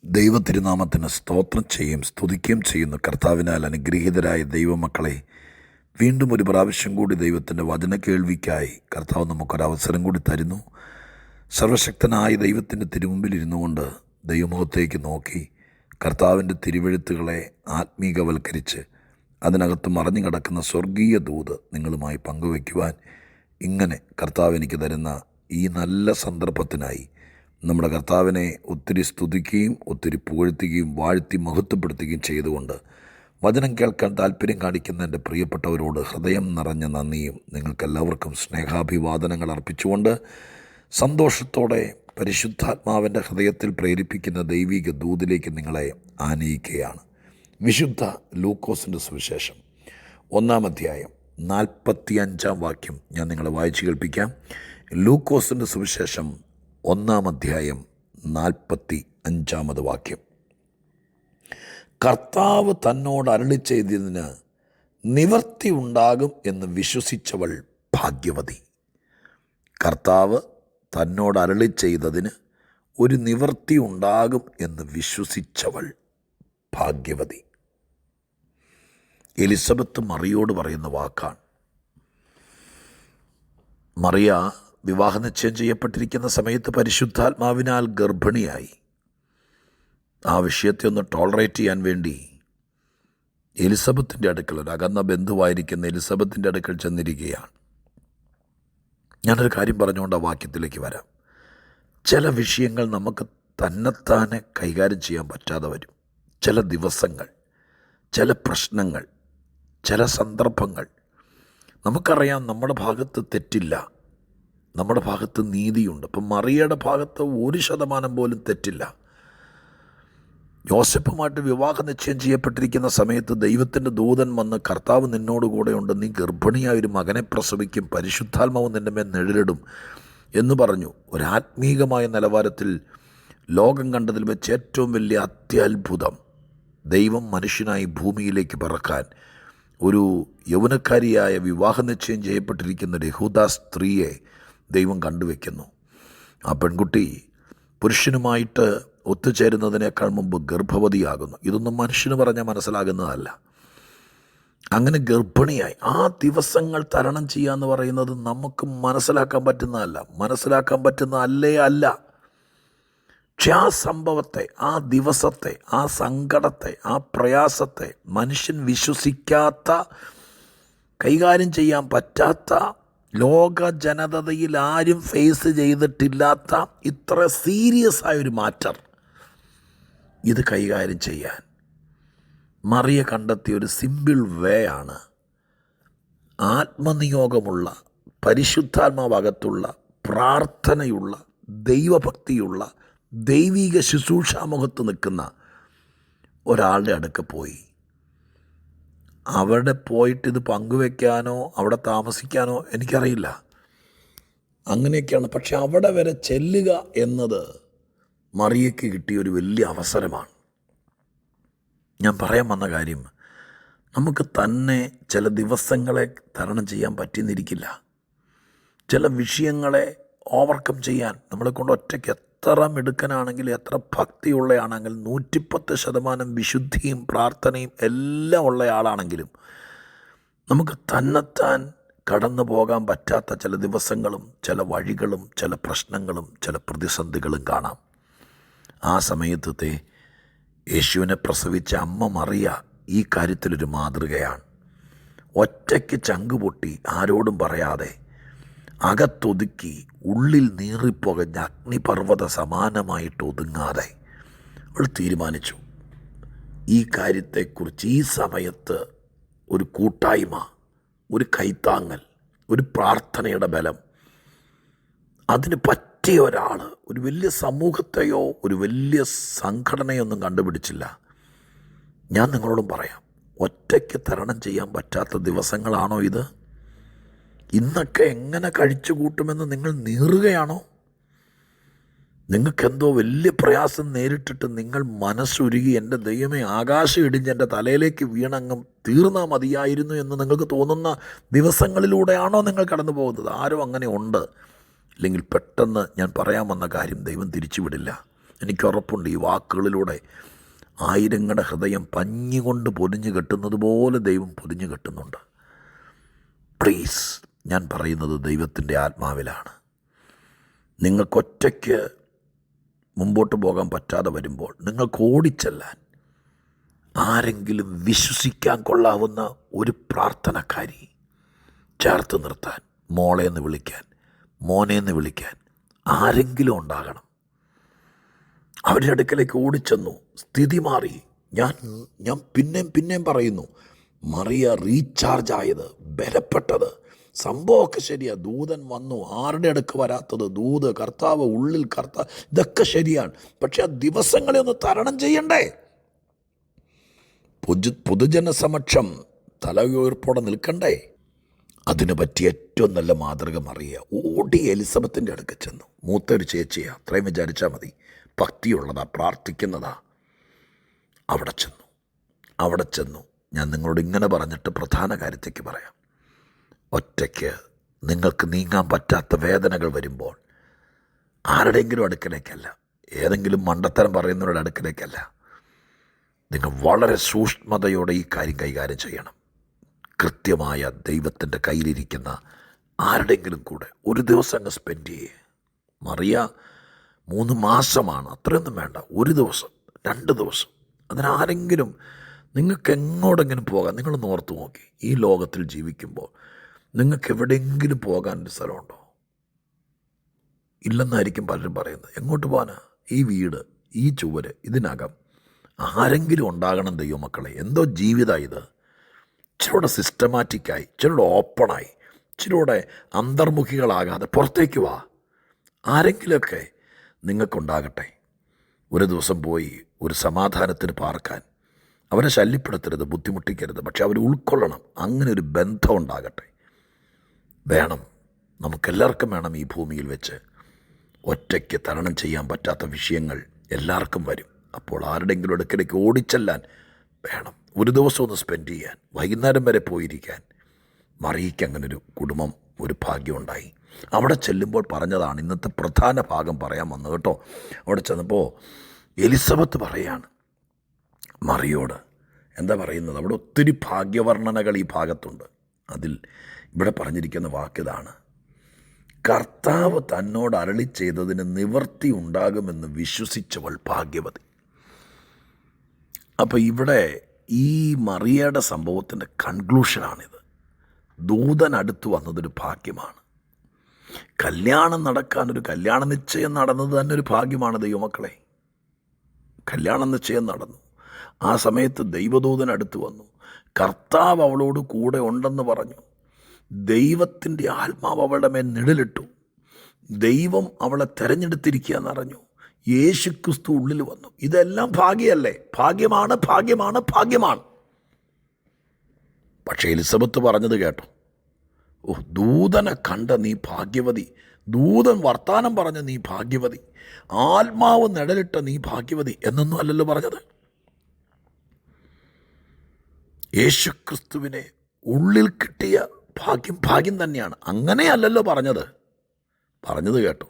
ദൈവത്തിരുനാമത്തിന് സ്തോത്രം ചെയ്യും സ്തുതിക്കുകയും ചെയ്യുന്നു. കർത്താവിനാൽ അനുഗ്രഹീതരായ ദൈവമക്കളെ, വീണ്ടും ഒരു പ്രാവശ്യം കൂടി ദൈവത്തിൻ്റെ വചന കേൾവിക്കായി കർത്താവ് നമുക്കൊരവസരം കൂടി തരുന്നു. സർവശക്തനായ ദൈവത്തിൻ്റെ തിരുമുമ്പിലിരുന്നു കൊണ്ട് ദൈവമുഖത്തേക്ക് നോക്കി കർത്താവിൻ്റെ തിരുവെഴുത്തുകളെ ആത്മീകവൽക്കരിച്ച് അതിനകത്ത് മറഞ്ഞു കിടക്കുന്ന സ്വർഗീയ ദൂത് നിങ്ങളുമായി പങ്കുവയ്ക്കുവാൻ ഇങ്ങനെ കർത്താവ് എനിക്ക് തരുന്ന ഈ നല്ല സന്ദർഭത്തിനായി നമ്മുടെ കർത്താവിനെ ഒത്തിരി സ്തുതിക്കുകയും ഒത്തിരി പുകഴ്ത്തുകയും വാഴ്ത്തി മഹത്വപ്പെടുത്തുകയും ചെയ്തുകൊണ്ട് വചനം കേൾക്കാൻ താല്പര്യം കാണിക്കുന്ന എൻ്റെ പ്രിയപ്പെട്ടവരോട് ഹൃദയം നിറഞ്ഞ നന്ദിയും നിങ്ങൾക്കെല്ലാവർക്കും സ്നേഹാഭിവാദനങ്ങൾ അർപ്പിച്ചുകൊണ്ട് സന്തോഷത്തോടെ പരിശുദ്ധാത്മാവിൻ്റെ ഹൃദയത്തിൽ പ്രേരിപ്പിക്കുന്ന ദൈവിക ദൂതിലേക്ക് നിങ്ങളെ ആനയിക്കുകയാണ്. വിശുദ്ധ ലൂക്കോസിൻ്റെ സുവിശേഷം 1-ാം അധ്യായം 45-ാം വാക്യം ഞാൻ നിങ്ങളെ വായിച്ചു കേൾപ്പിക്കാം. ലൂക്കോസിൻ്റെ സുവിശേഷം 1-ാം അധ്യായം 45-ാമത് വാക്യം. കർത്താവ് തന്നോട് അരുളി ചെയ്തതിന് നിവൃത്തി ഉണ്ടാകും എന്ന് വിശ്വസിച്ചവൾ ഭാഗ്യവതി. കർത്താവ് തന്നോട് അരുളി ചെയ്തതിന് ഒരു നിവൃത്തി ഉണ്ടാകും എന്ന് വിശ്വസിച്ചവൾ ഭാഗ്യവതി. എലിസബത്ത് മറിയോട് പറയുന്ന വാക്കാണ്. മറിയ വിവാഹനിശ്ചയം ചെയ്യപ്പെട്ടിരിക്കുന്ന സമയത്ത് പരിശുദ്ധാത്മാവിനാൽ ഗർഭിണിയായി. ആ വിഷയത്തെ ഒന്ന് ടോളറേറ്റ് ചെയ്യാൻ വേണ്ടി എലിസബത്തിൻ്റെ അടുക്കൽ, ഒരു അകന്ന ബന്ധുവായിരിക്കുന്ന എലിസബത്തിൻ്റെ അടുക്കൽ ചെന്നിരിക്കുകയാണ്. ഞാനൊരു കാര്യം പറഞ്ഞുകൊണ്ട് ആ വാക്യത്തിലേക്ക് വരാം. ചില വിഷയങ്ങൾ നമുക്ക് തന്നെത്താനെ കൈകാര്യം ചെയ്യാൻ പറ്റാതെ വരും. ചില ദിവസങ്ങൾ, ചില പ്രശ്നങ്ങൾ, ചില സന്ദർഭങ്ങൾ നമുക്കറിയാം നമ്മുടെ ഭാഗത്ത് തെറ്റില്ല, നമ്മുടെ ഭാഗത്ത് നീതിയുണ്ട്. ഇപ്പം മറിയയുടെ ഭാഗത്ത് 1% പോലും തെറ്റില്ല. യോസെഫുമായിട്ട് വിവാഹ നിശ്ചയം ചെയ്യപ്പെട്ടിരിക്കുന്ന സമയത്ത് ദൈവത്തിൻ്റെ ദൂതൻ വന്ന്, കർത്താവ് നിന്നോട് കൂടെയുണ്ട്, നീ ഗർഭിണിയായ ഒരു മകനെ പ്രസവിക്കും, പരിശുദ്ധാത്മാവ് നിൻ്റെ മേൽ നിഴലിടും എന്ന് പറഞ്ഞു. ഒരാത്മീകമായ നിലവാരത്തിൽ ലോകം കണ്ടതിൽ വെച്ച് ഏറ്റവും വലിയ അത്യത്ഭുതം, ദൈവം മനുഷ്യനായി ഭൂമിയിലേക്ക് പറക്കാൻ ഒരു യൗവനക്കാരിയായ വിവാഹ നിശ്ചയം ചെയ്യപ്പെട്ടിരിക്കുന്ന ഒരു യഹൂദ സ്ത്രീയെ ദൈവം കണ്ടുവെക്കുന്നു. ആ പെൺകുട്ടി പുരുഷനുമായിട്ട് ഒത്തുചേരുന്നതിനേക്കാൾ മുമ്പ് ഗർഭവതിയാകുന്നു. ഇതൊന്നും മനുഷ്യന് പറഞ്ഞാൽ മനസ്സിലാകുന്നതല്ല. അങ്ങനെ ഗർഭിണിയായി ആ ദിവസങ്ങൾ തരണം ചെയ്യുക എന്ന് പറയുന്നത് നമുക്ക് മനസ്സിലാക്കാൻ പറ്റുന്നതല്ല. മനസ്സിലാക്കാൻ പറ്റുന്നതല്ല. പക്ഷെ ആ സംഭവത്തെ, ആ ദിവസത്തെ, ആ സങ്കടത്തെ, ആ പ്രയാസത്തെ മനുഷ്യൻ വിശ്വസിക്കാത്ത, കൈകാര്യം ചെയ്യാൻ പറ്റാത്ത, ലോക ജനതയിൽ ആരും ഫേസ് ചെയ്തിട്ടില്ലാത്ത ഇത്ര സീരിയസ് ആയൊരു മാറ്റർ ഇത് കൈകാര്യം ചെയ്യാൻ മറിയ കണ്ടെത്തിയ ഒരു സിമ്പിൾ വേ ആണ്. ആത്മനിയോഗമുള്ള, പരിശുദ്ധാത്മാവകത്തുള്ള, പ്രാർത്ഥനയുള്ള, ദൈവഭക്തിയുള്ള, ദൈവിക ശുശ്രൂഷാമുഖത്ത് നിൽക്കുന്ന ഒരാളുടെ അടുക്ക പോയി. അവിടെ പോയിട്ട് ഇത് പങ്കുവെക്കാനോ അവിടെ താമസിക്കാനോ എനിക്കറിയില്ല, അങ്ങനെയൊക്കെയാണ്. പക്ഷെ അവിടെ വരെ ചെല്ലുക എന്നത് മറിയയ്ക്ക് കിട്ടിയ ഒരു വലിയ അവസരമാണ്. ഞാൻ പറയാൻ വന്ന കാര്യം, നമുക്ക് തന്നെ ചില ദിവസങ്ങളെ തരണം ചെയ്യാൻ പറ്റിയെന്നിരിക്കില്ല. ചില വിഷയങ്ങളെ ഓവർകം ചെയ്യാൻ നമ്മളെ കൊണ്ട് ഒറ്റയ്ക്ക് എത്ര മിടുക്കനാണെങ്കിലും, എത്ര ഭക്തിയുള്ളയാണെങ്കിൽ, 110% വിശുദ്ധിയും പ്രാർത്ഥനയും എല്ലാം ഉള്ളയാളാണെങ്കിലും നമുക്ക് തന്നെത്താൻ കടന്നു പോകാൻ പറ്റാത്ത ചില ദിവസങ്ങളും ചില വഴികളും ചില പ്രശ്നങ്ങളും ചില പ്രതിസന്ധികളും കാണാം. ആ സമയത്തെ യേശുവിനെ പ്രസവിച്ച അമ്മ മറിയ ഈ കാര്യത്തിലൊരു മാതൃകയാണ്. ഒറ്റയ്ക്ക് ചങ്കുപൊട്ടി ആരോടും പറയാതെ, അകത്തൊതുക്കി, ഉള്ളിൽ നീറിപ്പുകഞ്ഞ അഗ്നിപർവ്വത സമാനമായിട്ട് ഒതുങ്ങാതെ അവൾ തീരുമാനിച്ചു, ഈ കാര്യത്തെക്കുറിച്ച് ഈ സമയത്ത് ഒരു കൂട്ടായ്മ, ഒരു കൈത്താങ്ങൽ, ഒരു പ്രാർത്ഥനയുടെ ബലം, അതിന് പറ്റിയ ഒരാൾ, ഒരു വലിയ സമൂഹത്തെയോ ഒരു വലിയ സംഘടനയോ ഒന്നും കണ്ടുപിടിച്ചില്ല. ഞാൻ നിങ്ങളോടും പറയാം, ഒറ്റയ്ക്ക് തരണം ചെയ്യാൻ പറ്റാത്ത ദിവസങ്ങളാണോ ഇത്? ഇന്നൊക്കെ എങ്ങനെ കഴിച്ചു കൂട്ടുമെന്ന് നിങ്ങൾ നീറുകയാണോ? നിങ്ങൾക്കെന്തോ വലിയ പ്രയാസം നേരിട്ടിട്ട് നിങ്ങൾ മനസ്സുരുകി, എൻ്റെ ദൈവമേ ആകാശം ഇടിഞ്ഞ് എൻ്റെ തലയിലേക്ക് വീണങ്ങും തീർന്നാൽ മതിയായിരുന്നു എന്ന് നിങ്ങൾക്ക് തോന്നുന്ന ദിവസങ്ങളിലൂടെയാണോ നിങ്ങൾ കടന്നു പോകുന്നത്? ആരും അങ്ങനെ ഉണ്ട്. ഇല്ലെങ്കിൽ പെട്ടെന്ന് ഞാൻ പറയാൻ വന്ന കാര്യം ദൈവം തിരിച്ചുവിടില്ല. എനിക്കുറപ്പുണ്ട് ഈ വാക്കുകളിലൂടെ ആയിരങ്ങളുടെ ഹൃദയം പഞ്ഞികൊണ്ട് പൊതിഞ്ഞു കെട്ടുന്നത് പോലെ ദൈവം പൊതിഞ്ഞു കെട്ടുന്നുണ്ട്. പ്ലീസ്, ഞാൻ പറയുന്നത് ദൈവത്തിൻ്റെ ആത്മാവിലാണ്. നിങ്ങൾക്കൊറ്റയ്ക്ക് മുമ്പോട്ട് പോകാൻ പറ്റാതെ വരുമ്പോൾ നിങ്ങൾക്ക് ഓടിച്ചെല്ലാൻ ആരെങ്കിലും വിശ്വസിക്കാൻ കൊള്ളാവുന്ന ഒരു പ്രാർത്ഥനക്കാരി ചേർത്ത് നിർത്താൻ, മോളേന്ന് വിളിക്കാൻ, മോനേന്ന് വിളിക്കാൻ ആരെങ്കിലും ഉണ്ടാകണം. അവരുടെ അടുക്കലേക്ക് ഓടിച്ചെന്നു. സ്ഥിതി മാറി. ഞാൻ പിന്നെയും പറയുന്നു, മറിയ റീചാർജ് ആയത്, ബലപ്പെട്ടത്. സംഭവമൊക്കെ ശരിയാ. ദൂതൻ വന്നു, ആരുടെ അടുക്ക് വരാത്തത്? ദൂത്, കർത്താവ് ഉള്ളിൽ, കർത്താവ്, ഇതൊക്കെ ശരിയാണ്. പക്ഷെ ആ ദിവസങ്ങളെ ഒന്ന് തരണം ചെയ്യണ്ടേ? പൊതുജന സമക്ഷം തലയുയർപ്പോടെ നിൽക്കണ്ടേ? അതിന് പറ്റിയ ഏറ്റവും നല്ല മാതൃക മറിയ. ഓടി എലിസബത്തിൻ്റെ അടുക്ക് ചെന്നു. മൂത്തൊരു ചേച്ചിയാ, അത്രയും വിചാരിച്ചാൽ മതി. ഭക്തിയുള്ളതാ, പ്രാർത്ഥിക്കുന്നതാ. അവിടെ ചെന്നു. ഞാൻ നിങ്ങളോട് ഇങ്ങനെ പറഞ്ഞിട്ട് പ്രധാന കാര്യത്തേക്ക് പറയാം. ഒറ്റയ്ക്ക് നിങ്ങൾക്ക് നീങ്ങാൻ പറ്റാത്ത വേദനകൾ വരുമ്പോൾ ആരുടെയെങ്കിലും അടുക്കലേക്കല്ല, ഏതെങ്കിലും മണ്ടത്തരം പറയുന്നവരുടെ അടുക്കലേക്കല്ല. നിങ്ങൾ വളരെ സൂക്ഷ്മതയോടെ ഈ കാര്യം കൈകാര്യം ചെയ്യണം. കൃത്യമായ ദൈവത്തിൻ്റെ കയ്യിലിരിക്കുന്ന ആരുടെയെങ്കിലും കൂടെ ഒരു ദിവസം അങ്ങ് സ്പെൻഡ് ചെയ്യേ. മറിയ 3 മാസമാണ്, അത്രയൊന്നും വേണ്ട. 1 ദിവസം, 2 ദിവസം, അതിനാരെങ്കിലും നിങ്ങൾക്ക് എങ്ങോടെങ്കിലും പോകാം. നിങ്ങളൊന്ന് ഓർത്ത് നോക്കി, ഈ ലോകത്തിൽ ജീവിക്കുമ്പോൾ നിങ്ങൾക്ക് എവിടെയെങ്കിലും പോകാനൊരു സ്ഥലമുണ്ടോ? ഇല്ലെന്നായിരിക്കും പലരും പറയുന്നത്. എങ്ങോട്ട് പോകാനാ? ഈ വീട്, ഈ ചുവര്, ഇതിനകം ആരെങ്കിലും ഉണ്ടാകണം ദൈവമക്കളെ. എന്തോ ജീവിതമാണ് ഇത്. ഇച്ചിരൂടെ സിസ്റ്റമാറ്റിക്കായി, ഇച്ചിരൂടെ ഓപ്പണായി, ഇച്ചിരൂടെ അന്തർമുഖികളാകാതെ പുറത്തേക്ക് വാ. ആരെങ്കിലുമൊക്കെ നിങ്ങൾക്കുണ്ടാകട്ടെ. ഒരു ദിവസം പോയി ഒരു സമാധാനത്തിന് പാർക്കാൻ. അവരെ ശല്യപ്പെടുത്തരുത്, ബുദ്ധിമുട്ടിക്കരുത്. പക്ഷെ അവർ ഉൾക്കൊള്ളണം. അങ്ങനെ ഒരു ബന്ധം ഉണ്ടാകട്ടെ. വേണം, നമുക്കെല്ലാവർക്കും വേണം. ഈ ഭൂമിയിൽ വെച്ച് ഒറ്റയ്ക്ക് തരണം ചെയ്യാൻ പറ്റാത്ത വിഷയങ്ങൾ എല്ലാവർക്കും വരും. അപ്പോൾ ആരുടെയെങ്കിലും ഇടയ്ക്കിടയ്ക്ക് ഓടിച്ചെല്ലാൻ വേണം. ഒരു ദിവസം ഒന്ന് സ്പെൻഡ് ചെയ്യാൻ, വൈകുന്നേരം വരെ പോയിരിക്കാൻ. മറിയയ്ക്ക് അങ്ങനൊരു കുടുംബം, ഒരു ഭാഗ്യമുണ്ടായി. അവിടെ ചെല്ലുമ്പോൾ പറഞ്ഞതാണ്, ഇന്നത്തെ പ്രധാന ഭാഗം പറയാൻ വന്നു കേട്ടോ. അവിടെ ചെന്നപ്പോൾ എലിസബത്ത് പറയാണ് മറിയോട്. എന്താ പറയുന്നത്? അവിടെ ഒത്തിരി ഭാഗ്യവർണ്ണനകൾ ഈ ഭാഗത്തുണ്ട്. അതിൽ ഇവിടെ പറഞ്ഞിരിക്കുന്ന വാക്കിതാണ്, കർത്താവ് തന്നോട് അരുളി ചെയ്തതിന് നിവൃത്തി ഉണ്ടാകുമെന്ന് വിശ്വസിച്ചവൾ ഭാഗ്യവതി. അപ്പോൾ ഇവിടെ ഈ മറിയയുടെ സംഭവത്തിൻ്റെ കൺക്ലൂഷനാണിത്. ദൂതൻ അടുത്ത് വന്നതൊരു ഭാഗ്യമാണ്. കല്യാണം നടക്കാനൊരു കല്യാണ നിശ്ചയം നടന്നത് തന്നെ ഒരു ഭാഗ്യമാണ് ദൈവമക്കളെ. കല്യാണ നിശ്ചയം നടന്നു. ആ സമയത്ത് ദൈവദൂതൻ അടുത്ത് വന്നു. കർത്താവ് അവളോട് കൂടെ ഉണ്ടെന്ന് പറഞ്ഞു. ദൈവത്തിൻ്റെ ആത്മാവ് അവളുടെ മേൽ നിഴലിട്ടു. ദൈവം അവളെ തിരഞ്ഞെടുത്തിരിക്കുക എന്നറിഞ്ഞു. യേശുക്രിസ്തു ഉള്ളിൽ വന്നു. ഇതെല്ലാം ഭാഗ്യമല്ലേ? ഭാഗ്യമാണ്, ഭാഗ്യമാണ്, ഭാഗ്യമാണ്. പക്ഷേ എലിസബത്ത് പറഞ്ഞത് കേട്ടോ, ദൂതനെ കണ്ട നീ ഭാഗ്യവതി, ദൂതൻ വർത്താനം പറഞ്ഞ നീ ഭാഗ്യവതി, ആത്മാവ് നിഴലിട്ട നീ ഭാഗ്യവതി എന്നൊന്നും അല്ലല്ലോ പറഞ്ഞത്. യേശുക്രിസ്തുവിനെ ഉള്ളിൽ കിട്ടിയ ഭാഗ്യം ഭാഗ്യം തന്നെയാണ്. അങ്ങനെയല്ലല്ലോ പറഞ്ഞത് കേട്ടോ,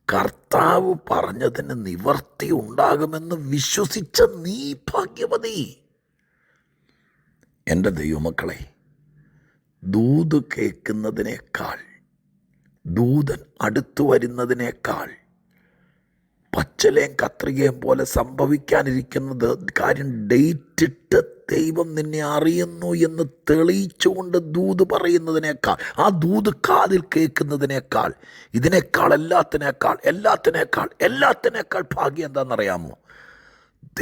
കർത്താവ് പറഞ്ഞതിന് നിവർത്തി ഉണ്ടാകുമെന്ന് വിശ്വസിച്ച നീ ഭാഗ്യവതി. എൻ്റെ ദൈവമക്കളെ, ദൂത് കേൾക്കുന്നതിനേക്കാൾ, ദൂതൻ അടുത്തു വരുന്നതിനേക്കാൾ പച്ചലയും കത്രികയും പോലെ സംഭവിക്കാനിരിക്കുന്നത് കാര്യം ഡേറ്റിട്ട് ദൈവം നിന്നെ അറിയുന്നു എന്ന് തെളിയിച്ചുകൊണ്ട് ദൂത് പറയുന്നതിനേക്കാൾ, ആ ദൂത് കാതിൽ കേൾക്കുന്നതിനേക്കാൾ, ഇതിനേക്കാൾ എല്ലാത്തിനേക്കാൾ ഭാഗ്യം എന്താണെന്നറിയാമോ?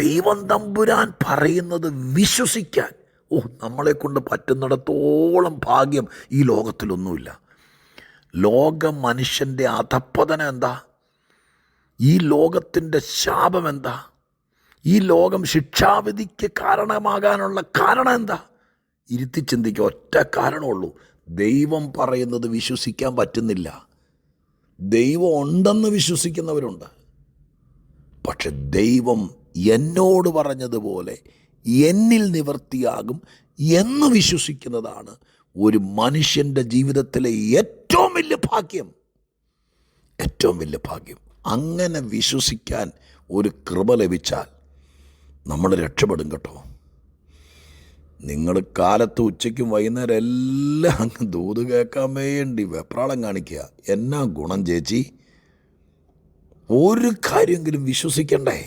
ദൈവം തമ്പുരാൻ പറയുന്നത് വിശ്വസിക്കാൻ. നമ്മളെ കൊണ്ട് പറ്റുന്നിടത്തോളം ഭാഗ്യം ഈ ലോകത്തിലൊന്നുമില്ല. ലോക മനുഷ്യൻ്റെ അധപ്പതനം എന്താ? ഈ ലോകത്തിൻ്റെ ശാപം എന്താ? ഈ ലോകം ശിക്ഷാവിധിക്ക് കാരണമാകാനുള്ള കാരണം എന്താ? ഇരുത്തി ചിന്തിക്കുക. ഒറ്റ കാരണമുള്ളൂ, ദൈവം പറയുന്നത് വിശ്വസിക്കാൻ പറ്റുന്നില്ല. ദൈവം ഉണ്ടെന്ന് വിശ്വസിക്കുന്നവരുണ്ട്. പക്ഷെ ദൈവം എന്നോട് പറഞ്ഞതുപോലെ എന്നിൽ നിവൃത്തിയാകും എന്ന് വിശ്വസിക്കുന്നതാണ് ഒരു മനുഷ്യൻ്റെ ജീവിതത്തിലെ ഏറ്റവും വലിയ ഭാഗ്യം. അങ്ങനെ വിശ്വസിക്കാൻ ഒരു കൃപ ലഭിച്ചാൽ നമ്മൾ രക്ഷപ്പെടും കേട്ടോ. നിങ്ങൾ കാലത്ത് ഉച്ചയ്ക്കും വൈകുന്നേരം എല്ലാം അങ്ങ് ദൂത് കേൾക്കാൻ വേണ്ടി വെപ്രാളം കാണിക്കുക. എന്നാ ഗുണം ചേച്ചി? ഒരു കാര്യമെങ്കിലും വിശ്വസിക്കണ്ടേ?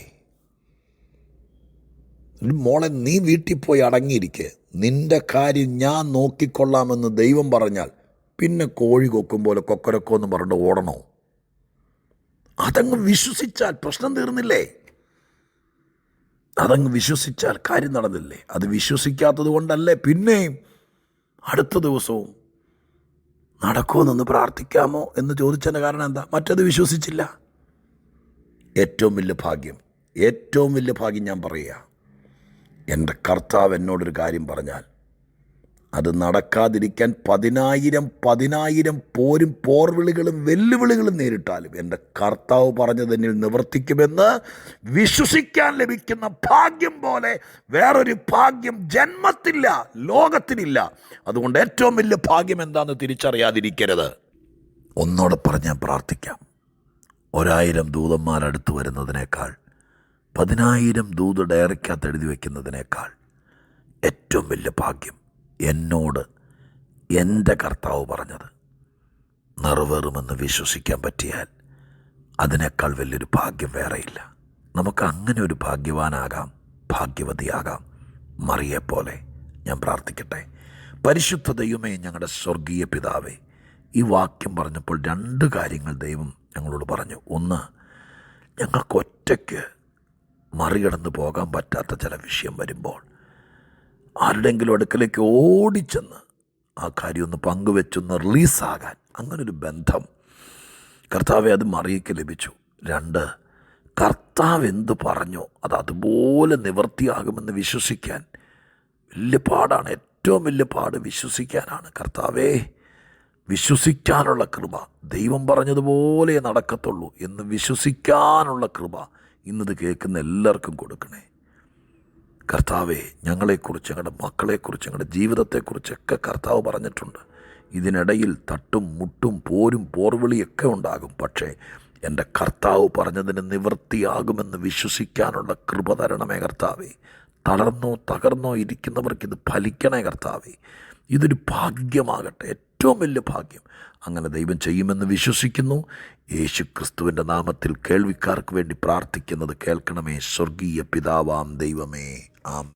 മോളെ, നീ വീട്ടിൽ പോയി അടങ്ങിയിരിക്കുക. നിൻ്റെ കാര്യം ഞാൻ നോക്കിക്കൊള്ളാമെന്ന് ദൈവം പറഞ്ഞാൽ പിന്നെ കോഴി കൊക്കും പോലെ കൊക്കരക്കോ എന്ന് പറഞ്ഞിട്ട് ഓടണോ? അതങ്ങ് വിശ്വസിച്ചാൽ പ്രശ്നം തീർന്നില്ലേ? അതങ്ങ് വിശ്വസിച്ചാൽ കാര്യം നടന്നില്ലേ? അത് വിശ്വസിക്കാത്തത് കൊണ്ടല്ലേ പിന്നെയും അടുത്ത ദിവസവും നടക്കുമെന്നൊന്ന് പ്രാർത്ഥിക്കാമോ എന്ന് ചോദിച്ചതിൻ്റെ കാരണം എന്താ? മറ്റത് വിശ്വസിച്ചില്ല. ഏറ്റവും വലിയ ഭാഗ്യം ഞാൻ പറയുക, എൻ്റെ കർത്താവ് എന്നോടൊരു കാര്യം പറഞ്ഞാൽ അത് നടക്കാതിരിക്കാൻ 10,000 പോർവിളികളും വെല്ലുവിളികളും നേരിട്ടാലും എൻ്റെ കർത്താവ് പറഞ്ഞത് എന്നിൽ നിവർത്തിക്കുമെന്ന് വിശ്വസിക്കാൻ ലഭിക്കുന്ന ഭാഗ്യം പോലെ വേറൊരു ഭാഗ്യം ജന്മത്തില്ല, ലോകത്തിനില്ല. അതുകൊണ്ട് ഏറ്റവും വലിയ ഭാഗ്യം എന്താണെന്ന് തിരിച്ചറിയാതിരിക്കരുത്. ഒന്നോടെ പറഞ്ഞാൽ പ്രാർത്ഥിക്കാം. 1000 ദൂതന്മാരടുത്ത് വരുന്നതിനേക്കാൾ 10,000 ദൂത് ഡയറിക്കകത്ത് എഴുതി വയ്ക്കുന്നതിനേക്കാൾ ഏറ്റവും വലിയ ഭാഗ്യം എന്നോട് എൻ്റെ കർത്താവ് പറഞ്ഞത് നിറവേറുമെന്ന് വിശ്വസിക്കാൻ പറ്റിയാൽ അതിനേക്കാൾ വലിയൊരു ഭാഗ്യം വേറെയില്ല. നമുക്ക് അങ്ങനെ ഒരു ഭാഗ്യവാനാകാം, ഭാഗ്യവതിയാകാം. മറിയെപ്പോലെ ഞാൻ പ്രാർത്ഥിക്കട്ടെ. പരിശുദ്ധ ദൈവമേ, ഞങ്ങളുടെ സ്വർഗീയ പിതാവേ, ഈ വാക്യം പറഞ്ഞപ്പോൾ 2 കാര്യങ്ങൾ ദൈവം ഞങ്ങളോട് പറഞ്ഞു. ഒന്ന്, ഞങ്ങൾക്ക് ഒറ്റയ്ക്ക് മറികടന്ന് പോകാൻ പറ്റാത്ത ചില വിഷയം വരുമ്പോൾ ആരുടെങ്കിലും അടുക്കലേക്ക് ഓടിച്ചെന്ന് ആ കാര്യം ഒന്ന് പങ്കുവെച്ചൊന്ന് റിലീസാകാൻ അങ്ങനൊരു ബന്ധം കർത്താവെ അത് മറിയയ്ക്ക് ലഭിച്ചു. 2, കർത്താവ് എന്ത് പറഞ്ഞോ അത് അതുപോലെ നിവർത്തിയാകുമെന്ന് വിശ്വസിക്കാൻ വലിയ പാടാണ്. ഏറ്റവും വലിയ പാട് വിശ്വസിക്കാനാണ്. കർത്താവേ, വിശ്വസിക്കാനുള്ള കൃപ, ദൈവം പറഞ്ഞതുപോലെ നടക്കത്തുള്ളൂ എന്ന് വിശ്വസിക്കാനുള്ള കൃപ ഇന്നത് കേൾക്കുന്ന എല്ലാവർക്കും കൊടുക്കണേ. കർത്താവേ, ഞങ്ങളെക്കുറിച്ച്, ഞങ്ങളുടെ മക്കളെക്കുറിച്ച്, ഞങ്ങളുടെ ജീവിതത്തെക്കുറിച്ചൊക്കെ കർത്താവ് പറഞ്ഞിട്ടുണ്ട്. ഇതിനിടയിൽ തട്ടും മുട്ടും പോർവിളിയൊക്കെ ഉണ്ടാകും. പക്ഷേ എൻ്റെ കർത്താവ് പറഞ്ഞതിന് നിവൃത്തിയാകുമെന്ന് വിശ്വസിക്കാനുള്ള കൃപ തരണമേ കർത്താവേ. തളർന്നോ തകർന്നോ ഇരിക്കുന്നവർക്കിത് ഫലിക്കണേ കർത്താവേ. ഇതൊരു ഭാഗ്യമാകട്ടെ, ഏറ്റവും വലിയ ഭാഗ്യം. അങ്ങനെ ദൈവം ചെയ്യുമെന്ന് വിശ്വസിക്കുന്നു. യേശു ക്രിസ്തുവിൻ്റെ നാമത്തിൽ കേൾവിക്കാർക്ക് വേണ്ടി പ്രാർത്ഥിക്കുന്നത് കേൾക്കണമേ. സ്വർഗീയ പിതാവാം ദൈവമേ, ആമേൻ.